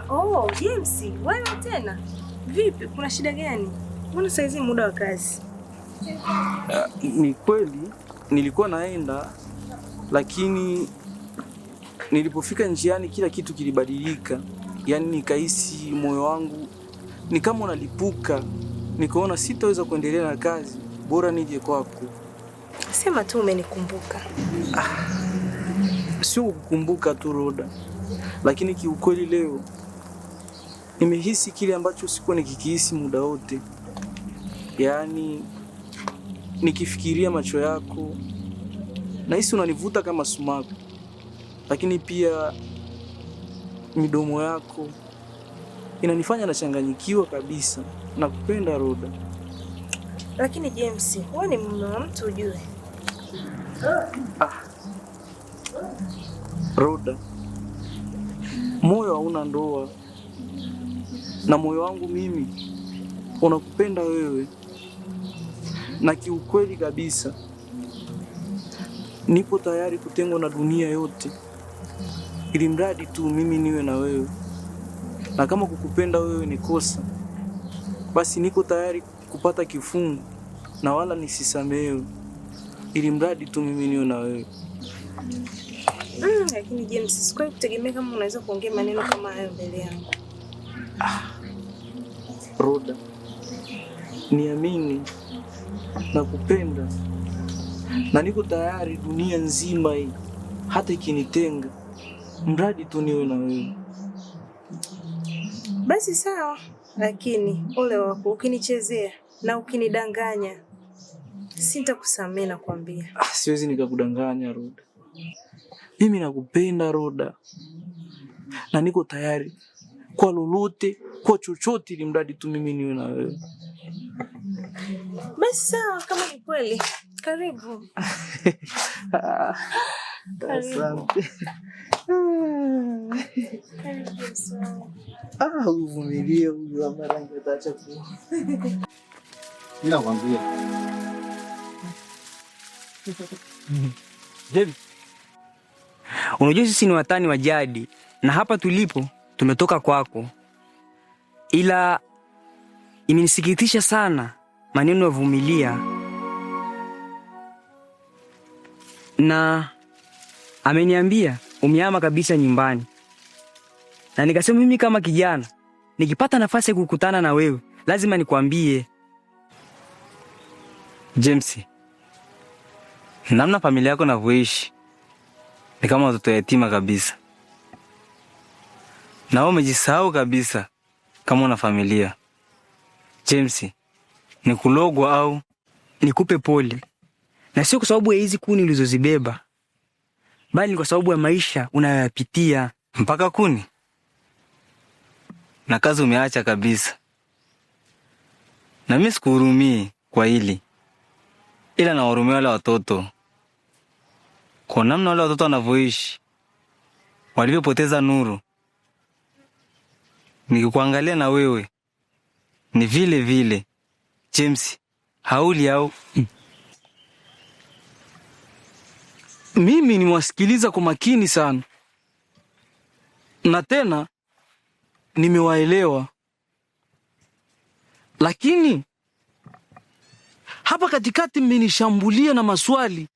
Oh, James, wewe tena? Vipi, kuna shida gani? Mbona saizi muda wa kazi? Ni kweli nilikuwa naenda, lakini nilipofika njiani kila kitu kilibadilika. Yaani nikahisi moyo wangu ni kama unalipuka. Nikaona sitaweza kuendelea na kazi, bora nije kwako. Sema tu umenikumbuka. Sio kukumbuka tu Roda, lakini kiukweli leo nimehisi kile ambacho sikuwa nikikihisi muda wote. Yaani nikifikiria macho yako nahisi unanivuta kama sumaku, lakini pia midomo yako inanifanya nachanganyikiwa kabisa. Nakupenda Roda. Lakini James, wewe ni mume wa mtu ujue. Roda, moyo hauna ndoa, na moyo wangu mimi unakupenda wewe, na kiukweli kabisa nipo tayari kutengwa na dunia yote ili mradi tu mimi niwe na wewe. Na kama kukupenda wewe ni kosa, basi niko tayari kupata kifungo na wala nisisamehewe ili mradi tu mimi niwe na wewe. Lakini James, sikuwahi kutegemea kama unaweza kuongea maneno kama hayo mbele yangu. Roda, niamini, nakupenda na niko tayari dunia nzima hii hata ikinitenga, mradi tu niwe na wewe. Basi sawa, lakini ole wako ukinichezea na ukinidanganya sitakusamehe nakwambia. Siwezi nikakudanganya Roda. Mimi nakupenda Roda, na niko tayari kwa lolote, kwa chochote ili mradi tu mimi niwe na wewe. Basi sawa, kama ni kweli. Karibu. Asante. Karibu sana. Uvumilie, huyu amarangi ataacha ku. Mimi nakwambia. David, unajua sisi ni watani wa jadi na hapa tulipo tumetoka kwako, ila imenisikitisha sana maneno ya Vumilia, na ameniambia umehama kabisa nyumbani, na nikasema mimi kama kijana nikipata nafasi ya kukutana na wewe lazima nikwambie. James, namna familia yako inavyoishi ni kama watoto yatima kabisa, na wewe umejisahau kabisa kama una familia. James, ni kulogwa au nikupe pole? Na sio kwa sababu ya hizi kuni ulizozibeba, bali ni kwa sababu ya maisha unayoyapitia. Mpaka kuni na kazi umeacha kabisa. Na mimi sikuhurumii kwa hili, ila nawahurumia wale watoto kwa namna wale watoto wanavyoishi, walivyopoteza nuru. Nikikuangalia na wewe ni vile vile. James, hauli au? Mimi nimewasikiliza kwa makini sana, na tena nimewaelewa, lakini hapa katikati mmenishambulia na maswali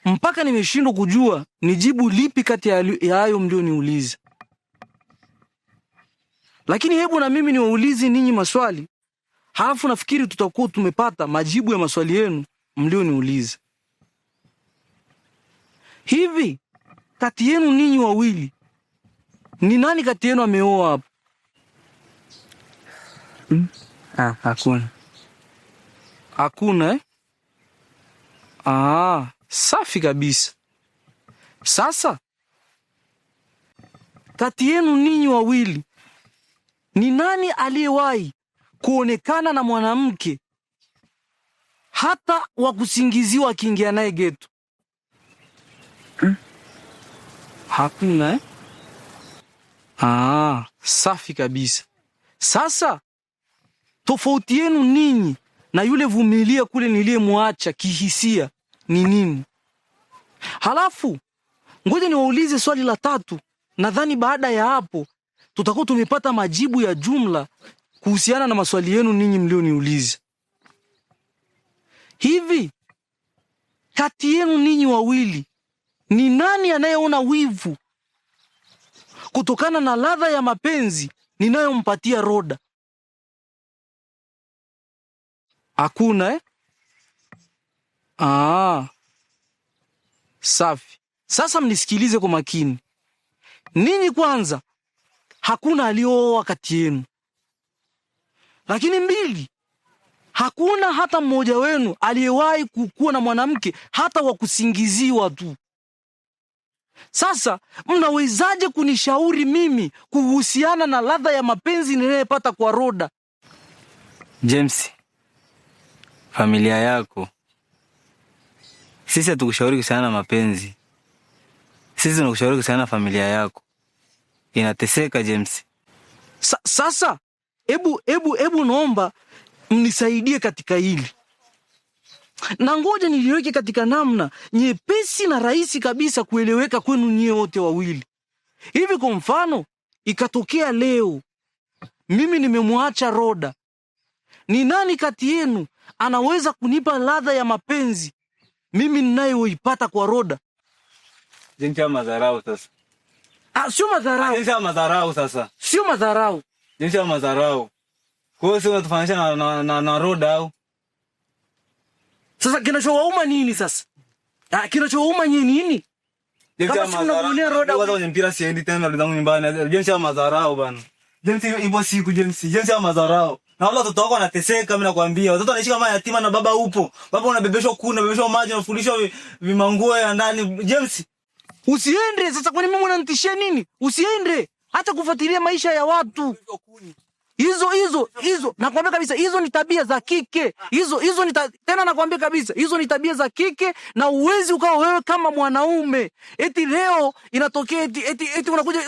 mpaka nimeshindwa kujua nijibu lipi kati ya hayo mlioniuliza. Lakini hebu na mimi niwaulize ninyi maswali, halafu nafikiri tutakuwa tumepata majibu ya maswali yenu mlioniuliza. Hivi kati yenu ninyi wawili ni nani kati yenu ameoa hapa? Hakuna. Hakuna eh? Safi kabisa. Sasa kati yenu ninyi wawili ni nani aliyewahi kuonekana na mwanamke hata wa kusingiziwa akiingia naye geto? Hakuna eh? Safi kabisa. Sasa tofauti yenu ninyi na yule Vumilia kule niliyemwacha kihisia ni nini? Halafu ngoja niwaulize swali la tatu. Nadhani baada ya hapo tutakuwa tumepata majibu ya jumla kuhusiana na maswali yenu ninyi mlioniuliza. Hivi kati yenu ninyi wawili ni nani anayeona wivu kutokana na ladha ya mapenzi ninayompatia Roda? Hakuna eh? Safi. Sasa mnisikilize kwa makini. Ninyi kwanza, hakuna aliyooa kati yenu. Lakini mbili, hakuna hata mmoja wenu aliyewahi kuwa na mwanamke hata wa kusingiziwa tu. Sasa mnawezaje kunishauri mimi kuhusiana na ladha ya mapenzi ninayopata kwa Roda? James, familia yako, sisi hatukushauri kuhusiana na mapenzi. Sisi tunakushauri kuhusiana na familia yako. Inateseka James. Sasa Ebu naomba mnisaidie katika hili. Na ngoja niliweke katika namna nyepesi na rahisi kabisa kueleweka kwenu nyie wote wawili. Hivi kwa mfano, ikatokea leo mimi nimemwacha Roda. Ni nani kati yenu anaweza kunipa ladha ya mapenzi mimi ninayoipata kwa Roda? Jinsi ya madharau sasa. Sio madharau. Jinsi ya madharau sasa. Sio madharau. Jinsi ya madharau. Kwa hiyo sio unatufanisha na Roda au? Sasa kinachowauma nini sasa? Kinachowauma nini? Kama si unamuonea Roda kwenye mpira siendi tena Roda nyumbani. Jinsi ya madharau bana. Jinsi ipo siku jinsi ya madharau. Na wala watoto wako wanateseka, mimi nakwambia. Watoto wanaishi kama yatima na baba upo. Baba unabebeshwa kuna, unabebeshwa maji, unafundishwa vimanguo ya ndani. James, usiende sasa, kwani mimi unanitishia nini? Usiende. Hata kufuatilia maisha ya watu. Hizo nakwambia kabisa, hizo ni tabia za kike. Hizo ni tena nakwambia kabisa, hizo ni tabia za kike, na uwezi ukawa wewe kama mwanaume. Eti leo inatokea eti unakuja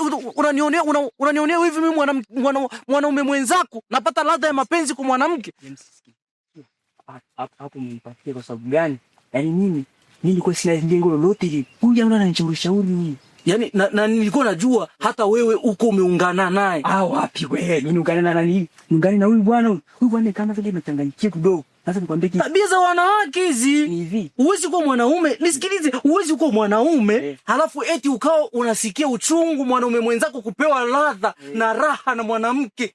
unanionea hivi mimi mwanaume mwenzako napata ladha ya mapenzi kwa mwanamke. Hapo mnipatie kwa sababu gani? Yaani mimi nilikuwa sina lengo lolote hili. Huyu jamaa ananishauri nini? Yaani na nilikuwa najua hata wewe uko umeungana naye. Wapi wewe? Mimi niungane na nani? Niungane na huyu bwana. Huyu bwana kama vile amechanganyikia kidogo. Sasa nikwambie kitu. Tabia za wanawake hizi. Ni hivi. Huwezi kuwa mwanaume. Nisikilize, huwezi kuwa mwanaume halafu eti ukao unasikia uchungu mwanaume mwenzako kupewa ladha na raha na mwanamke.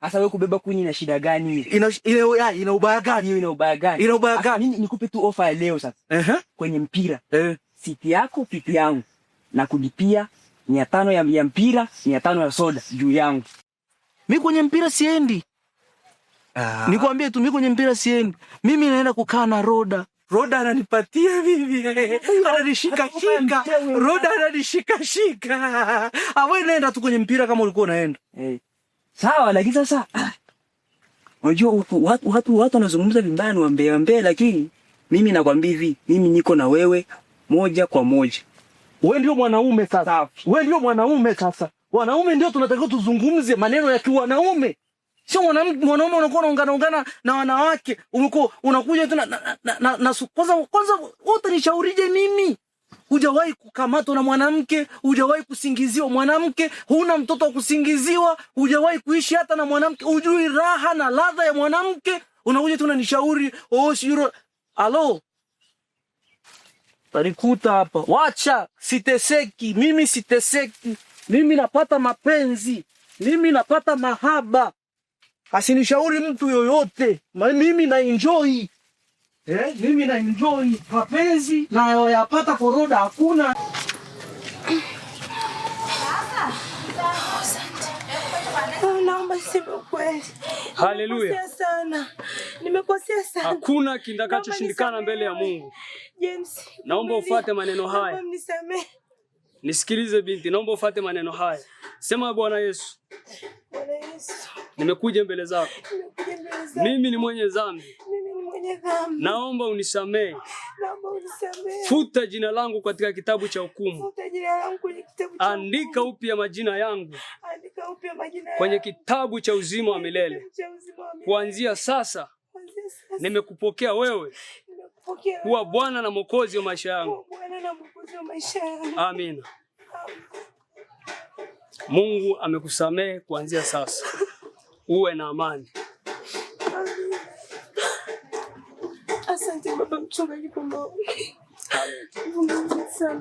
Sasa wewe kubeba kuni na shida gani? Ina ubaya gani? Ina ubaya gani? Ina ubaya gani? Mimi nikupe tu ofa ya leo sasa. Kwenye mpira. Siti yako, pipi yangu. Na kulipia 500 ya mpira, 500 ya soda juu yangu. Mimi kwenye mpira siendi. Nikwambie tu mimi kwenye mpira siendi. Mimi naenda kukaa na Roda. Roda ananipatia mimi. Ananishika. Roda ananishika. Wewe nenda tu kwenye mpira kama ulikuwa unaenda. Sawa, lakini sasa unajua watu wanazungumza vibaya ni wambea, lakini mimi nakwambia hivi, mimi niko na wewe moja kwa moja. Wewe ndio mwanaume sasa. Wewe ndio mwanaume sasa. Wanaume ndio tunatakiwa tuzungumze maneno ya kiwanaume. Sio mwanaume unakuwa unaungana na wanawake. Unakuja tu na kwanza utanishaurije mimi? Hujawahi kukamatwa na mwanamke, hujawahi kusingiziwa mwanamke, huna mtoto wa kusingiziwa, hujawahi kuishi hata na mwanamke, hujui raha na ladha ya mwanamke, unakuja tu unanishauri, sio alo. Tarikuta hapa. Wacha, siteseki, mimi siteseki. Mimi napata mapenzi. Mimi napata mahaba. Asinishauri mtu yoyote. Mimi na enjoy. Mimi na enjoy mapenzi na yapata kwa Roda hakuna. Naomba sema kweli. Haleluya. Nimekosea sana. Hakuna kitakachoshindikana mbele ya Mungu. James, naomba ufuate maneno haya. Naomba mnisamehe. Nisikilize binti, naomba ufuate maneno haya. Sema Bwana Yesu. Bwana Yesu. Nimekuja mbele zako. Mimi ni mwenye dhambi. Mimi ni mwenye dhambi. Naomba unisamehe. Futa jina langu katika kitabu cha hukumu. Futa jina langu kwenye kitabu cha hukumu. Andika upya majina yangu. Andika upya majina yangu kwenye kitabu cha uzima wa milele. Kuanzia sasa nimekupokea wewe kuwa Bwana na Mwokozi wa maisha yangu. Amina. Mungu amekusamehe kuanzia sasa. Uwe na amani. Asante baba mchungaji kwa maombi. Amen.